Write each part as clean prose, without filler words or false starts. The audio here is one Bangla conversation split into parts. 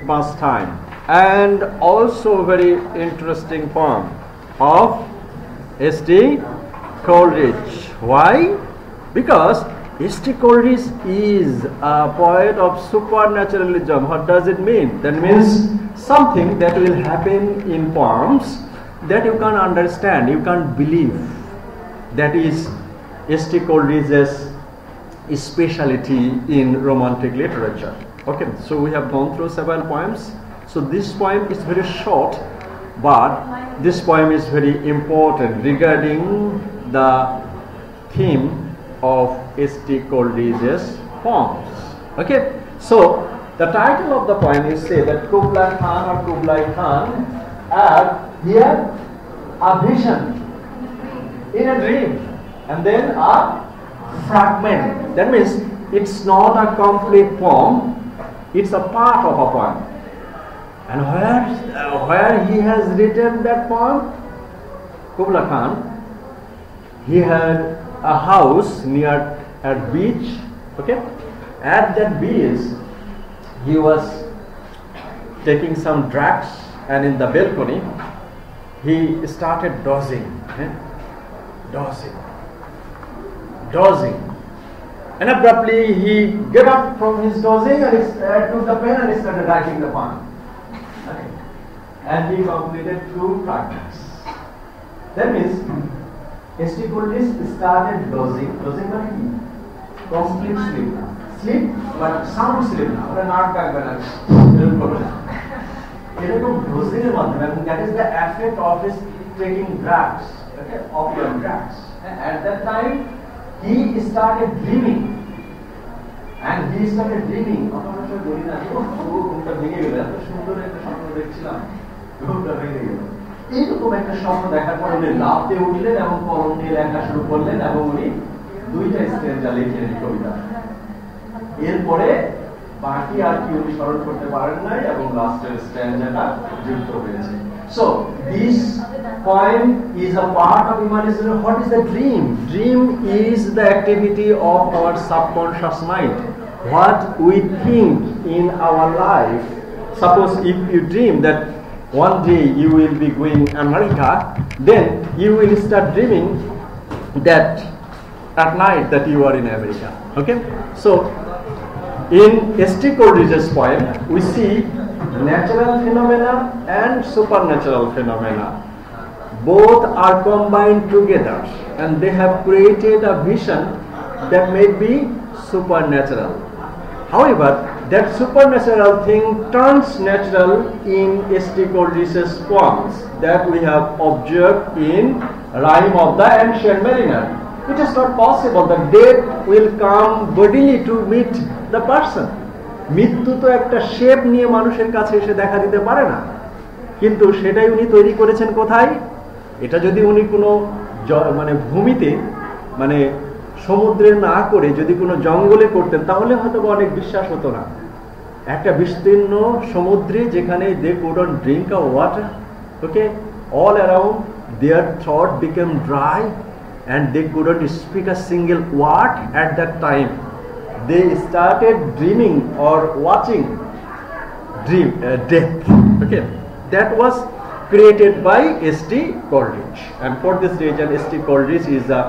pastime, and also very interesting poem of S.T. Coleridge. Why? Because S.T. Coleridge is a poet of supernaturalism. What does it mean? That means something that will happen in poems that you can understand, you can believe. That is S.T. Coleridge's speciality in romantic literature. Okay, so we have gone through several poems. So this poem is very short, but this poem is very important regarding the theme of S.T. Coleridge's poems. Okay, so the title of the poem is say that Kublai Khan had here a vision in a dream, and then a fragment. That means it's not a complete poem, it's a part of a poem. And where he has written that poem? Kublai Khan, he had a house near a beach. Okay, at that beach he was taking some drugs, and in the balcony he started dozing, and abruptly he got up from his dozing and took the pen and started writing the poem. Okay. And he completed 2 fragments. That means S.T. Coleridge started dozing like complete sleep, but sound sleep না, ওটা নাক ডাকবে না, এরকম করবে না, এরকম dozing এর মাধ্যমে, এবং that is the effect of his taking drugs, okay, opium drugs. And at that time he started dreaming, আপনারা বলি না ঘুমটা ভেঙে গেল, এত সুন্দর একটা স্বপ্ন দেখছিলাম, ঘুমটা ভেঙে গেল, এইরকম একটা স্বপ্ন দেখার পর উনি লাফতে উঠলেন এবং কলম নিয়ে লেখা শুরু করলেন, এবং উনি 2টা স্ট্যান্জা লিখলেন কবিতা। এরপরে বাকি আর কি উনি স্মরণ করতে পারেন নাই, এবং লাস্টের স্ট্যান্জাটা যুক্ত হয়েছে। So this poem is a part of imagination. What is the dream? Dream is the activity of our subconscious mind. What we think in our life. Suppose if you dream that one day you will be going America, then you will start dreaming that at night that you are in America. Okay? So in S.T. Coleridge's poem, we see natural phenomena and supernatural phenomena. Both are combined together, and they have created a vision that may be supernatural. However, that supernatural thing turns natural in S.T. Coleridge's poems that we have observed in Rime of the Ancient Mariner. It is not possible that death will come bodily to meet the person. মৃত্যু তো একটা শেপ নিয়ে মানুষের কাছে এসে দেখা দিতে পারে না, কিন্তু সেটাই উনি তৈরি করেছেন কোথায়? এটা যদি উনি কোনো মানে ভূমিতে, মানে সমুদ্রে না করে যদি কোনো জঙ্গলে করতেন, তাহলে হয়তো অনেক বিশ্বাস হতো না। একটা বিস্তীর্ণ সমুদ্রে যেখানে they couldn't drink a water, okay, all around their throat became dry and they couldn't speak a single word at that time. They started dreaming or watching death. Okay, that was created by S.T. Coleridge, and for this reason S.T. Coleridge is a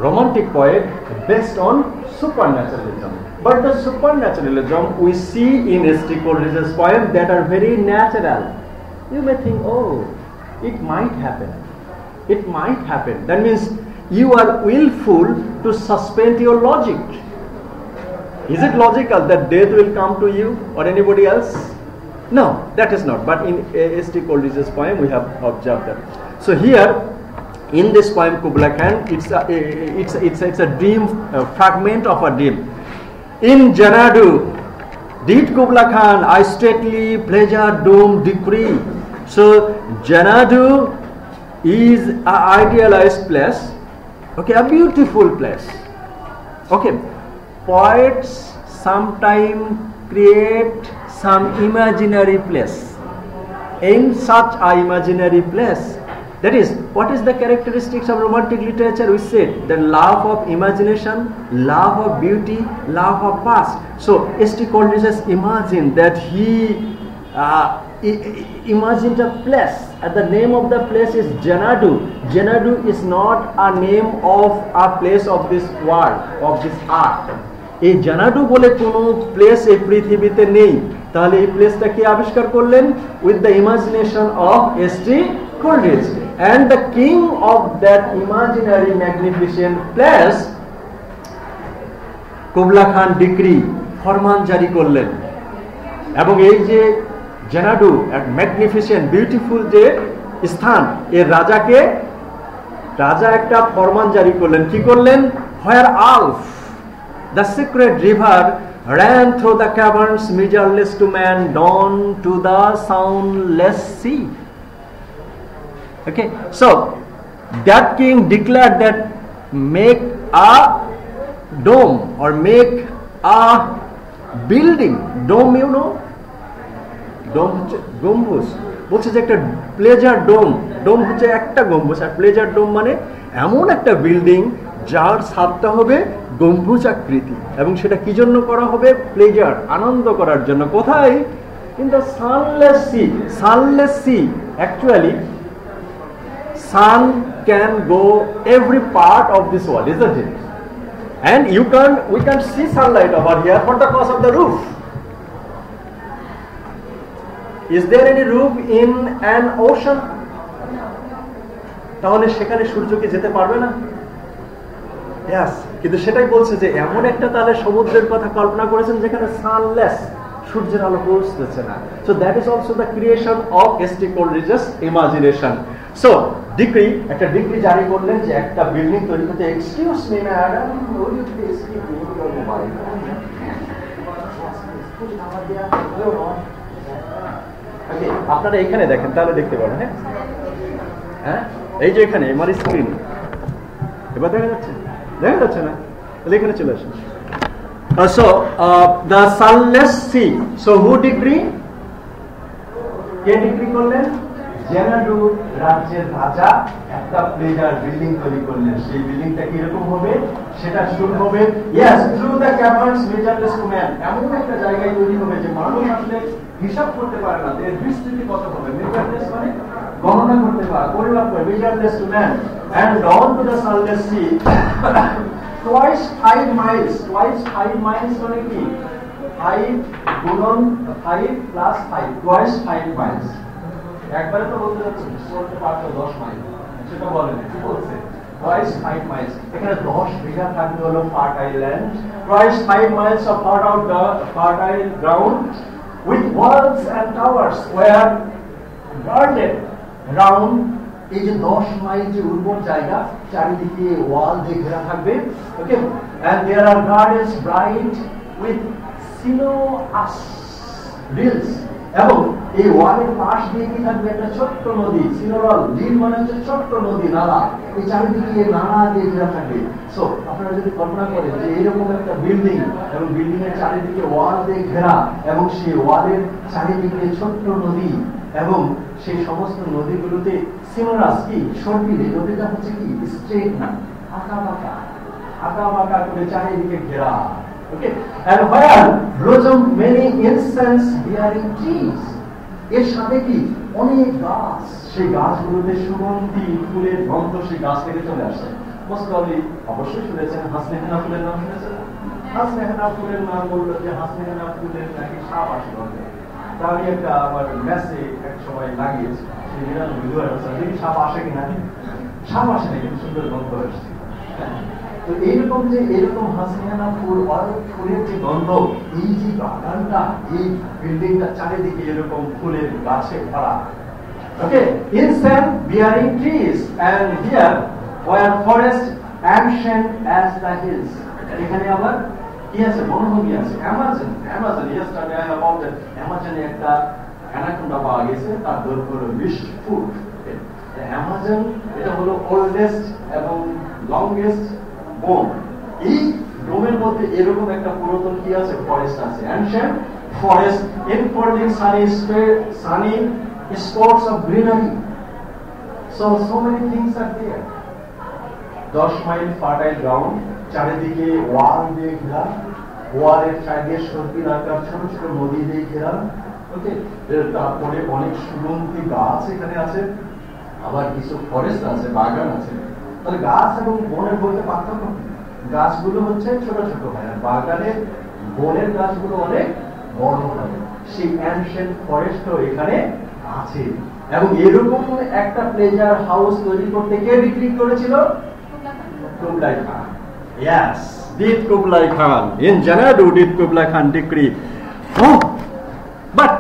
romantic poet based on supernaturalism. But the supernaturalism we see in S.T. Coleridge's poem that are very natural. You may think, oh, it might happen. It might happen. That means you are willful to suspend your logic. Is it logical that death will come to you or anybody else? No, that is not. But in S.T. Coleridge's poem, we have observed that. So here, in this poem, Kublai Khan, it's a dream, a fragment of a dream. In Xanadu, did Kublai Khan I stately pleasure doom decree. So Xanadu is an idealized place. Okay, a beautiful place. Okay. Poets sometimes create some imaginary place. In such an imaginary place, That is, what is the characteristics of romantic literature? We said the love of imagination, love of beauty, love of past. So S.T. Coleridge imagined that he imagined a place, and the name of the place is Xanadu. Xanadu is not a name of a place of this world, of this earth. এই জানাডু বলে কোনো প্লেস এই পৃথিবীতে নেই। তাহলে এই প্লেসটা কি আবিষ্কার করলেন? With the imagination of S T. Coleridge, and the king of that imaginary magnificent place, Kubla Khan decree, ফরমান জারি করলেন, এবং এই যে জানাডু এক ম্যাগনিফিসেন্ট বিউটিফুল যে স্থান, এর রাজা একটা ফরমান জারি করলেন। কি করলেন? where Alf, the sacred river, ran through the caverns measureless to man, down to the soundless sea. Okay, so that king declared that make a dome or make a building. Dome, you know, dome হচ্ছে গম্বুজ। বলছে যে একটা প্লেজার ডোম হচ্ছে একটা গম্বুজ, আর প্লেজার ডোম মানে এমন একটা বিল্ডিং যার ছাদটা হবে গম্বুজ আকৃতি, এবং সেটা কি জন্য করা হবে? প্লেজার, আনন্দ করার জন্য। কোথায়? In the sunless sea. Sunless sea, actually sun can go every part of this world, isn't it? And we can't see sunlight over here for the cause of the roof. Is there any roof in an ocean? তাহলে সেখানে সূর্য কি যেতে পারবে না? Yes, কিন্তু সেটাই বলছে যে এমন একটা তাহলে সমুদ্রের কথা কল্পনা করেছেন যেখানে সানলেস, সূর্যের আলো পৌঁছতেছে না। So that is also the creation of S.T. Coleridge's imagination. So decree, একটা ডিক্রি জারি করলেন যে একটা বিল্ডিং তৈরি করতে। Excuse me madam, will you please keep your mobile? Okay, আপনারা এখানে দেখেন, তাহলে দেখতে পাবেন। হ্যাঁ, এই যে এখানে আমার স্ক্রিন, এবার দেখা যাচ্ছে? দেখা যাচ্ছে না? তাহলে এখানে চলে আসুন। So the sunless sea. So who decree? K decree করলেন? জেনাডু রাজ্যের রাজা একটা প্লেজার বিল্ডিং তৈরি করলেন। সেই বিল্ডিংটা কি রকম হবে? সেটা শুরু হবে yes through the caverns measureless to man, এমন একটা জায়গায় তৈরি হবে যে মানুষ আসলে হিসাব করতে পারে না এর বিস্তৃতি কত হবে। measureless মানে গণনা করতে পারে, পরিমাপ করে, measureless to man, and down to the sunless sea twice 5 miles. Twice 5 miles মানে কি? 5 গুণন 5 প্লাস 5, twice 5 miles। একবারে তো বলতে যাচ্ছে বলতে পারতো 10 মাইল, সেটা বলেন কি বলছে? twice 5 miles। এখানে 10 বিঘা থাকবে হলো fertile land, twice 5 miles of fertile ground with walls and towers were guarded round। এই যে 10 মাইল যে উর্বর জায়গা, চারিদিকে ওয়াল দিয়ে ঘেরা থাকবে। ওকে, and there are gardens bright with sinuous rills, এবং এই ওয়ালের পাশ দিয়ে কি থাকবে? একটা ছোট্ট নদী, সিনোরল, রিল মানে হচ্ছে ছোট্ট নদী, নালা। এই চারিদিকে নালা দিয়ে ঘেরা থাকবে। সো আপনারা যদি কল্পনা করেন যে এরকম একটা বিল্ডিং, এবং বিল্ডিং এর চারিদিকে ওয়াল দিয়ে ঘেরা, এবং সেই ওয়ালের চারিদিকে ছোট্ট নদী, এবং সেই সমস্ত নদীগুলোতে সিনোরাস কি সর্পিল, এই নদীটা হচ্ছে কি স্ট্রেট না, আঁকা বাঁকা করে চারিদিকে ঘেরা। Okay, and where blossom many incense bearing trees, এর সাথে কি অনেক গাছ, সেই গাছগুলোতে সুগন্ধি ফুলের গন্ধ সেই গাছ থেকে চলে আসে। মোস্ট প্রবাবলি অবশ্যই শুনেছেন হাসনেহেনা ফুলের নাম শুনেছেন? হাসনেহেনা ফুলের নাম বললো যে হাসনেহেনা ফুলের নাকি সাপ আসে গন্ধে। তা আমি একটা আমার ম্যাসে এক সময় লাগিয়েছি, সেই বিরাট ভিডিও আছে, দেখি সাপ আসে কিনা। সাপ আসে না, কিন্তু সুন্দর গন্ধ আসছে। তো এইরকম যে এরকম হাসিনা ফুল, অনেক ফুলের যে গন্ধ, এই যে বাগানটা, এই বিল্ডিংটা চারিদিকে এরকম ফুলের গাছে ভরা। ওকে, incense bearing trees, and here were forests ancient as the hills. এখানে আবার কি আছে? বনভূমি আছে। Amazon, yesterday I about that অ্যামাজনে একটা অ্যানাকোন্ডা পাওয়া গেছে, তার দৈর্ঘ্য হলো 20 ফুট। অ্যামাজন এটা হলো ওল্ডেস্ট এবং লংগেস্ট বন। এই ডোমের মধ্যে এরকম একটা পুরাতন কি আছে? ফরেস্ট আছে, ancient forest unfolding sunny spots of greenery. so many things are there. 10 mile fertile ground, চারিদিকে ওয়াল দিয়ে ঘেরা, ওয়ালের চারিদিকে সর্পিল আকার ছোট ছোট নদী দিয়ে ঘেরা। ওকে, তারপরে অনেক সুগন্ধি গাছ এখানে আছে, আবার কিছু ফরেস্ট আছে, বাগান আছে। তাহলে গাছ এবং বনের বলতে পার্থক্য, গাছগুলো হচ্ছে ছোট ছোট হয়, আর বাগানের বনের গাছগুলো অনেক বড় হয়। সেই অ্যানশিয়েন্ট ফরেস্টও এখানে আছে। এবং এরকম একটা প্লেজার হাউস তৈরি করতে কে বিক্রি করেছিল? কুবলাই খান। Yes, did Kublai Khan. In Janadu did Kublai Khan decree. Oh, but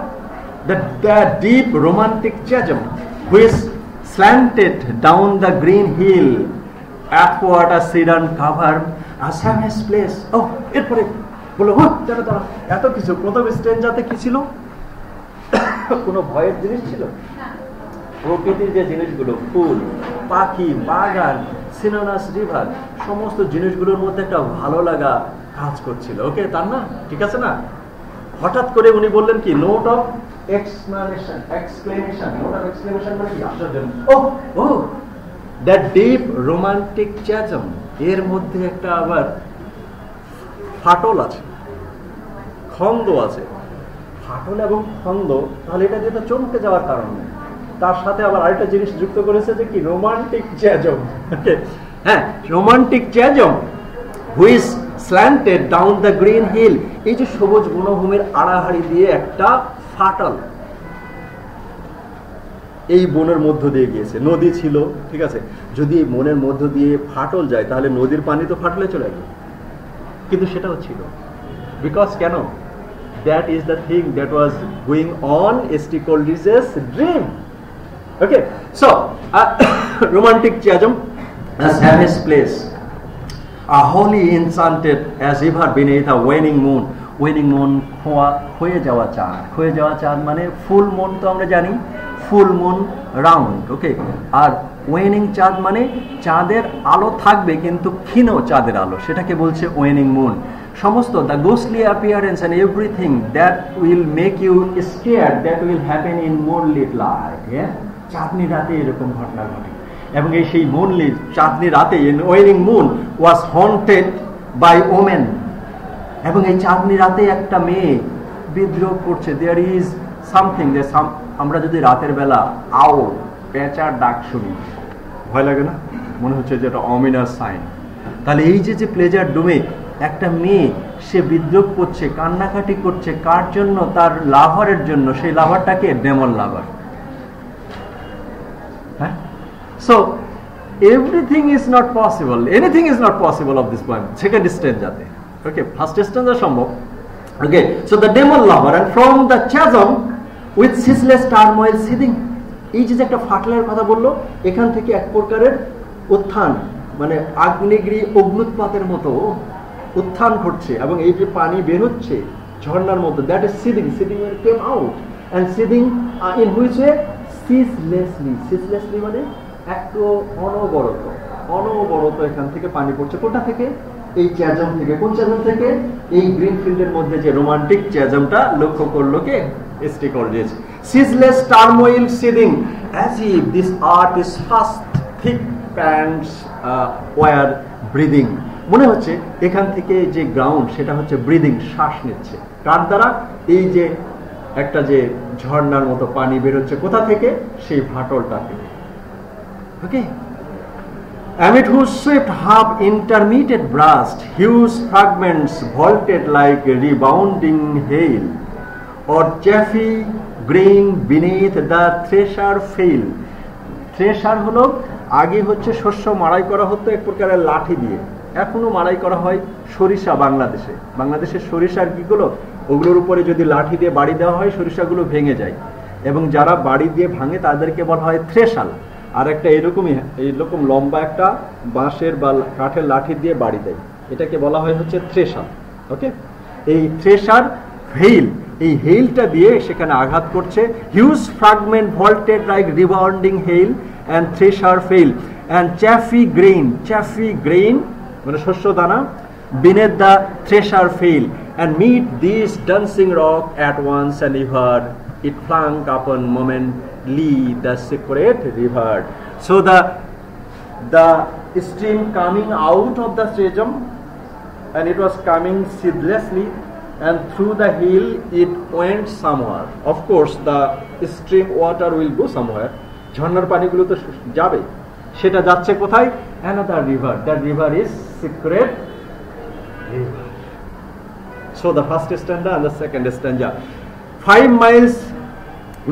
the deep romantic chasm which slanted down the green hill athwart a sedan cover a savage place. Oh, এরপরে বলো দাঁড়া এত কিছু প্রথম স্ট্যান্ডাতে কি ছিল? কোনো ভয়ের জিনিস ছিল? প্রকৃতির যে জিনিসগুলো, ফুল, পাখি, বাগান, সিনোনাস রিভার, সমস্ত জিনিসগুলোর মধ্যে একটা ভালো লাগা কাজ করছিল। ওকে, তার না? ঠিক আছে না? হঠাৎ করে উনি বললেন কি, note of exclamation. Note of exclamation মানে কি? আশ্চর্য। ও দ্যাট ডিপ রোমান্টিক চ্যাজম, এর মধ্যে একটা আবার ফাটল আছে, খন্দ আছে। ফাটল এবং খন্দ, তাহলে এটা দিয়ে তো চমকে যাওয়ার কারণ নেই। তার সাথে আবার আরেকটা জিনিস যুক্ত করেছে যে কি, রোমান্টিক চ্যাজম। হ্যাঁ, romantic chasm which slanted down the green hill, এই যে সবুজ বনভূমির আড়াহাড়ি দিয়ে একটা ফাটল এই বনের মধ্য দিয়ে গিয়েছে। নদী ছিল, ঠিক আছে, যদি এই বনের মধ্য দিয়ে ফাটল যায় তাহলে নদীর পানি তো ফাটলে চলে যাবে, কিন্তু সেটাও ছিল। বিকজ কেন? That is the thing that was going on S.T. Coleridge's dream. Okay, so romantic chasm, a savage place, a wholly enchanted as ever beneath a waning moon. Waning moon, ক্ষয়ে যাওয়া চাঁদ। ক্ষয়ে যাওয়া চাঁদ মানে ফুল মুন তো আমরা জানি, ফুল মুন রাউন্ড। ওকে, আর ওয়েনিং চাঁদ মানে চাঁদের আলো থাকবে কিন্তু ক্ষীণ চাঁদের আলো, সেটাকে বলছে ওয়েনিং মুন। সমস্ত the ghostly appearance and everything that will make you scared, that will happen in moonlit light. চাঁদনি রাতে এরকম ঘটনা ঘটে। এবং এই সেই মুনলিট চাঁদনি রাতে, waning moon was haunted by woman. এবং এই চাঁদনি রাতে একটা মেয়ে বিদ্রোহ করছে। দেয়ার ইজ সামথিং, আমরা যদি রাতের বেলা আউল, পেঁচার ডাক শুনি, ভয় লাগে না? মনে হচ্ছে যে এটা অমিনাস সাইন। তাহলে এই যে প্লেজার ডোমে একটা মেয়ে, সে বিদ্রোহ করছে, কান্নাকাটি করছে, কার জন্য? তার লাভারের জন্য। সেই লাভারটাকে ডেমন লাভার। হ্যাঁ, so everything is not possible, anything is not possible of this point. Second স্ট্যান্ডাতে, ওকে, ফার্স্ট স্ট্যান্ডা সম্ভব। Okay, so the demon lover and from the chasm with ceaseless turmoil seething, এই যে একটা ফাটলের কথা বললো, এখান থেকে এক প্রকারের উত্থান, মানে আগ্নেয়গিরি অগ্নুৎপাতের মতো উত্থান ঘটছে, এবং এই যে পানি বের হচ্ছে ঝর্ণার মধ্যে, that is seething. Seething came out and seething in which way? Ceaselessly. Ceaselessly মানে একটু অনবরত, অনবরত এখান থেকে পানি পড়ছে। কোথা থেকে? এই চ্যাজম থেকে। কোন চ্যাজম থেকে? এই গ্রিন ফিল্ডের মধ্যে যে রোমান্টিক চ্যাজমটা লক্ষ্য করলো কে? S.T. Coleridge. Ceaseless turmoil seething, as if this earth is fast, thick pants were breathing. মনে হচ্ছে এখান থেকে যে গ্রাউন্ড, সেটা হচ্ছে ব্রিদিং, শ্বাস নিচ্ছে। কার দ্বারা? এই যে একটা যে ঝর্ণার মতো পানি বেরোচ্ছে, কোথা থেকে? সেই ফাটলটা থেকে। ওকে, amid whose swift half intermittent blast huge fragments vaulted like rebounding hail, or chaffy green beneath the thresher fail. Thresher হলো, আগে হচ্ছে শস্য মাড়াই করা হতো এক প্রকারের লাঠি দিয়ে, এখনো মাড়াই করা হয় সরিষা। বাংলাদেশের সরিষার কিগুলো, ওগুলোর উপরে যদি লাঠি দিয়ে বাড়ি দেওয়া হয়, সরিষাগুলো ভেঙে যায়, এবং যারা বাড়ি দিয়ে ভাঙে তাদেরকে বলা হয় থ্রেশাল। আর একটা এরকম লম্বা একটা বাঁশের বা কাঠের লাঠি দিয়ে বাড়ি দেয়, এটাকে বলা হয় হচ্ছে থ্রেশার। ওকে, এই থ্রেশার হেইল, এই হেইলটা দিয়ে সেখানে আঘাত করছে। Huge fragment vaulted like rebounding hail and thresher flail and chaffy grain মানে শস্য দানা, beneath the thresher flail and mid this dancing rock at once and ever it flung up momently the secret river. So the stream coming out of the stadium, and it was coming ceaselessly, and through the hill it went somewhere. Of course, the stream water will go somewhere. ঝর্ণার পানিগুলো তো যাবে, সেটা যাচ্ছে কোথায়? Another river. That river is secret river. So the first stanza and the second stanza. 5 miles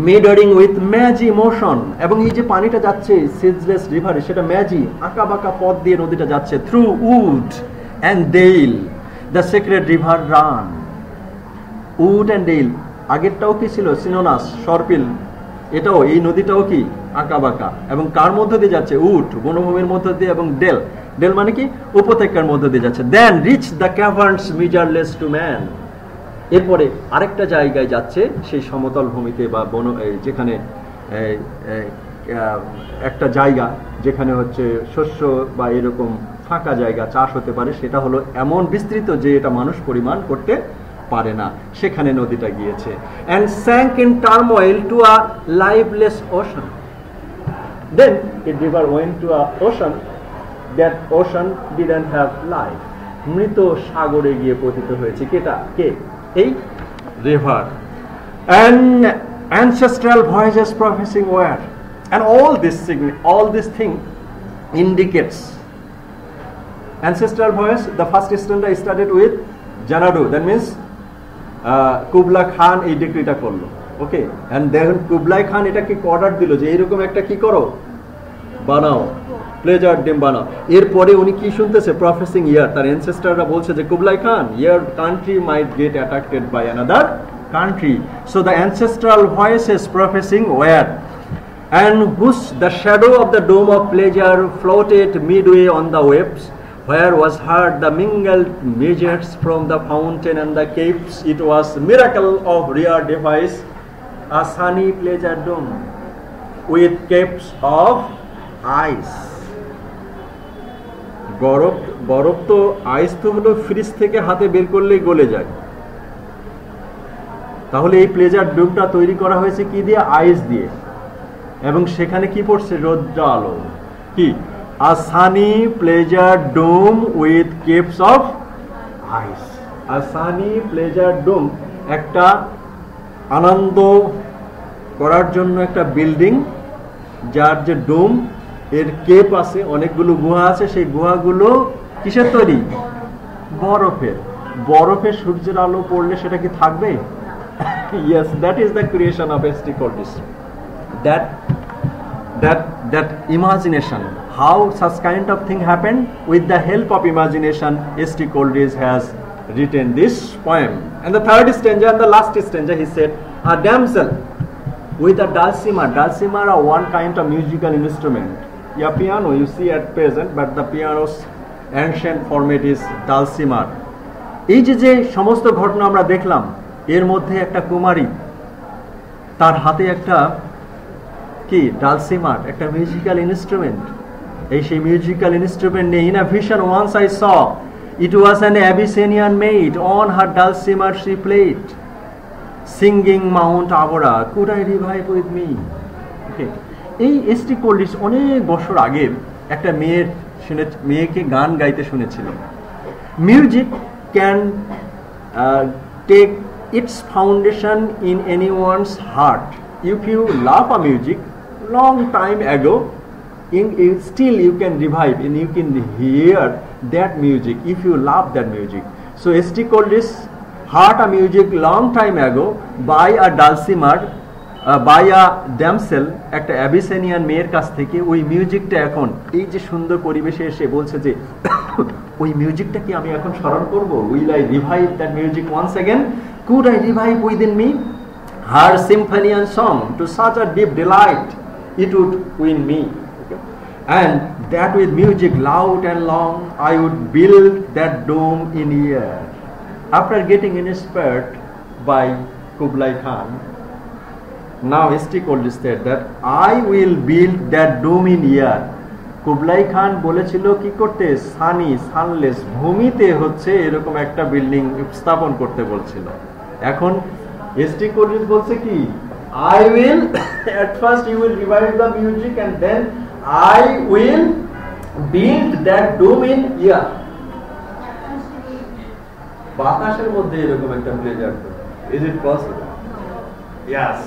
meandering with mazy motion. এবং এই যে পানিটা যাচ্ছে ceaseless river, সেটা ম্যাজি আঁকা বাঁকা পথ দিয়ে নদীটা যাচ্ছে through wood and dale. The secret river run. Wood and dale. আগেরটাও কি ছিল? সিনোনাস, সরপিল। এটাও, এই নদীটাও কি আঁকা বাঁকা, এবং কার মধ্যে দিয়ে যাচ্ছে? উড, বনভূমির মধ্যে দিয়ে, এবং ডেল, ডেল মানে কি? উপত্যকার মধ্যে দিয়ে যাচ্ছে। দেন রিচ দ্য ক্যাভার্নস মেজারলেস টু ম্যান। এরপরে আরেকটা জায়গায় যাচ্ছে, সেই সমতল ভূমিতে বা বন, যেখানে একটা জায়গা যেখানে হচ্ছে শস্য বা এরকম ফাঁকা জায়গা চাষ হতে পারে, সেটা হলো এমন বিস্তৃত যে এটা মানুষ পরিমাণ করতে পারে না, সেখানে নদীটা গিয়েছে। and sank in turmoil to a lifeless ocean. Then a river went to a ocean. That ocean didn't have life. মৃত সাগরে গিয়ে পতিত হয়েছে। কেটা? কে? এই river. And ancestral voyages professing where, and all this thing indicates ancestral voyage. The first stanza started with Janadu. That means কুবলাই খান এই ডিক্রিটা করলো, ওকে। এন্ড দেখুন কুবলাই খান এটা কি অর্ডার দিল যে এইরকম একটা কি করো, বানাও, প্লেজার ড্যাম বানাও। এরপরে উনি কি শুনতেছে? প্রফেসিং ইয়ার, তার এনসেস্টাররা বলছে যে Kubla Khan, your country might get attacked by another country. So the ancestral voices prophesying war, and whose the shadow of the dome of pleasure floated midway on the waves, where was heard the mingled measures from the fountain and the caves. It was miracle of rare device, a sunny pleasure dome with caves of ice. বরফ তো, আইস তো হলো ফ্রিজ থেকে হাতে বের করলেই গলে যায়। তাহলে এই প্লেজার ডোমটা তৈরি করা হয়েছে কি দিয়ে? আইস দিয়ে। এবং সেখানে কি পড়ছে? রৌদ্র আলো। কি? A sunny pleasure dome with caves of ice. A sunny pleasure dome, একটা আনন্দ করার জন্য একটা বিল্ডিং, যার যে ডোম, এর কেপ আছে, অনেকগুলো গুহা আছে। সেই গুহাগুলো কিসের তৈরি? বরফের। বরফে সূর্যের আলো পড়লে সেটা কি থাকবে? Yes, that is the creation of S.T. Coleridge. That imagination, how such kind of thing happened? With the help of imagination, S.T. Coleridge has written this poem. And the third stanza and the last stanza, he said, a damsel with a dulcimer. Dulcimer are one kind of musical instrument. Yeah, piano you see at present, but the piano's ancient format is dulcimer. এই যে সমস্ত ঘটনা আমরা দেখলাম, এর মধ্যে একটা কুমারী, তার হাতে একটা কি? ডালসিমার, একটা মিউজিক্যাল ইনস্ট্রুমেন্ট। এই সেই মিউজিক্যাল ইনস্ট্রুমেন্ট নিয়ে, in a vision once I saw, it was an Abyssinian maid, on her dulcimer she played, singing Mount Abora, could I revive with me? Okay. এই এস.টি. কোলিজ অনেক বছর আগে একটা মেয়েকে গান গাইতে শুনেছিল। Music can take its foundation in anyone's heart. If you love a music long time ago, still you can revive and you can hear that music if you love that music. So S.T. Coleridge heard a music long time ago by a dulcimer, by a damsel, একটা অ্যাবিসিনিয়ান মেয়ের কাছ থেকে। ওই মিউজিকটা এখন এই যে সুন্দর পরিবেশে এসে বলছে যে ওই মিউজিকটা কি আমি এখন স্মরণ করব? Will I revive that music once again? Could I revive within me her symphony and song to such a deep delight it would win me? Okay. And that with music loud and long I would build that dome in air. After getting inspired by Kublai Khan, now S.T. Coleridge said that I will build that dome in air. কুবলাই খান বলেছিল কি করতে? সানি, সানলেস ভূমিতে হচ্ছে এরকম একটা বিল্ডিং স্থাপন করতে বলছিল। এখন S.T. Coleridge বলছে কি? I will at first you will revive the music and then I will build that dome in air. বাতাসের মধ্যে এরকম একটা pleasure dome, is it possible? Yes.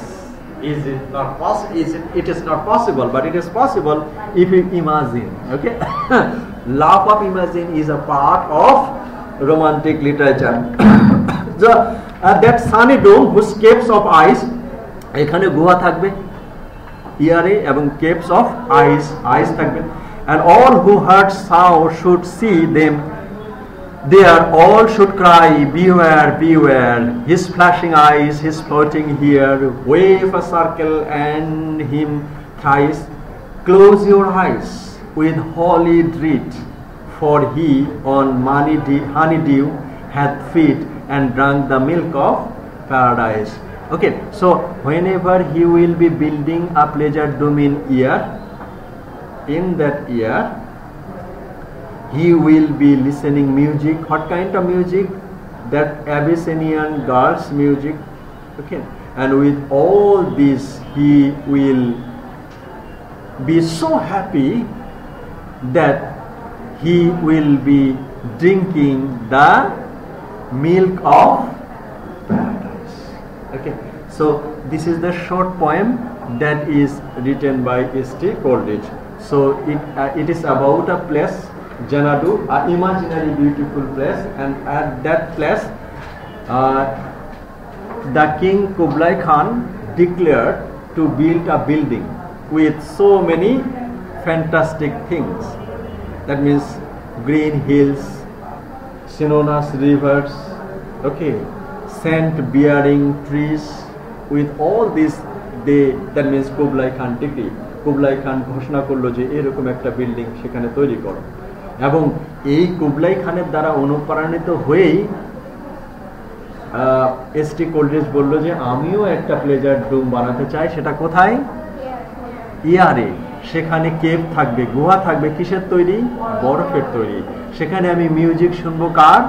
Is it not possible? It is not possible, but it is possible if you imagine. Okay. Love of imagine is a part of romantic literature. That sunny dome whose caves of ice, এখানে গুহা থাকবে ইয়ারে এবং caves of ice থাকবে, and all who heard sound should see them there, all should cry, beware, beware, his flashing eyes, his floating here, wave a circle and him thrice, close your eyes with holy dread, for he on honeydew hath fed and drunk the milk of paradise. Okay, so whenever he will be building a pleasure dome in that year, he will be listening music. What kind of music? That Abyssinian girls music. Okay, and with all this he will be so happy that he will be drinking the milk of paradise. Okay, so this is the short poem that is written by S.T. Coleridge. So it is about a place, Xanadu, an imaginary beautiful place, and at that place the king Kublai Khan declared to build a building with so many fantastic things. That means green hills, synonymous rivers, okay, scent bearing trees. With all this, that means Kublai Khan decree, Kublai Khan ঘোষণা করলো যে এরকম একটা বিল্ডিং সেখানে তৈরি করো, এবং এই কুবলাই খানের দ্বারা অনুপ্রাণিত হয়েই এস.টি. কোলরিজ বলল যে আমিও একটা প্লেজার ডোম বানাতে চাই। সেটা কোথায়? ইয়ারে। সেখানে কেভ থাকবে, গুহা থাকবে, কিসের তৈরি? বরফের তৈরি। সেখানে আমি মিউজিক শুনবো, কার?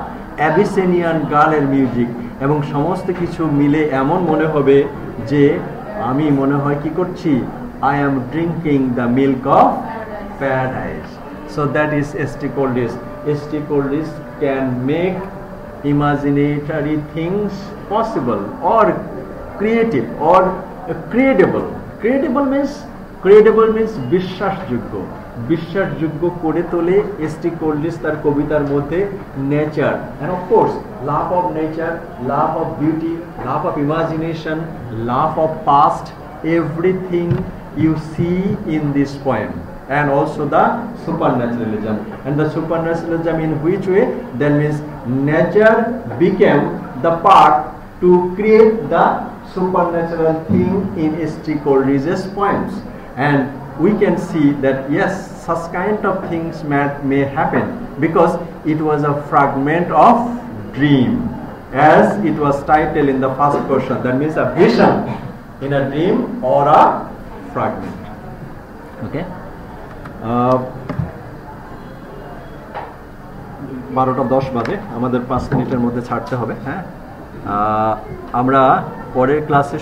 অ্যাবিসিনিয়ান গার্লের মিউজিক, এবং সমস্ত কিছু মিলে এমন মনে হবে যে আমি মনে হয় কি করছি, I am drinking the milk of paradise. So that is S.T. Coleridge. S.T. Coleridge can make imaginary things possible or creative or credible. Credible means বিশ্বাসযোগ্য। বিশ্বাসযোগ্য করে তোলে এস.টি. কোলরিজ তার কবিতার মধ্যে nature, and of course love of nature, love of beauty, love of imagination, love of past, everything you see in this poem. And also the supernaturalism, and the supernaturalism in which way? That means nature became the part to create the supernatural thing in S.T. Coleridge's poems, and we can see that yes, such kind of things may happen because it was a fragment of dream, as it was titled in the first question. That means a vision in a dream or a fragment. Okay. 12:10 বাজে, আমাদের 5 মিনিটের মধ্যে ছাড়তে হবে। হ্যাঁ, আমরা পরের ক্লাসে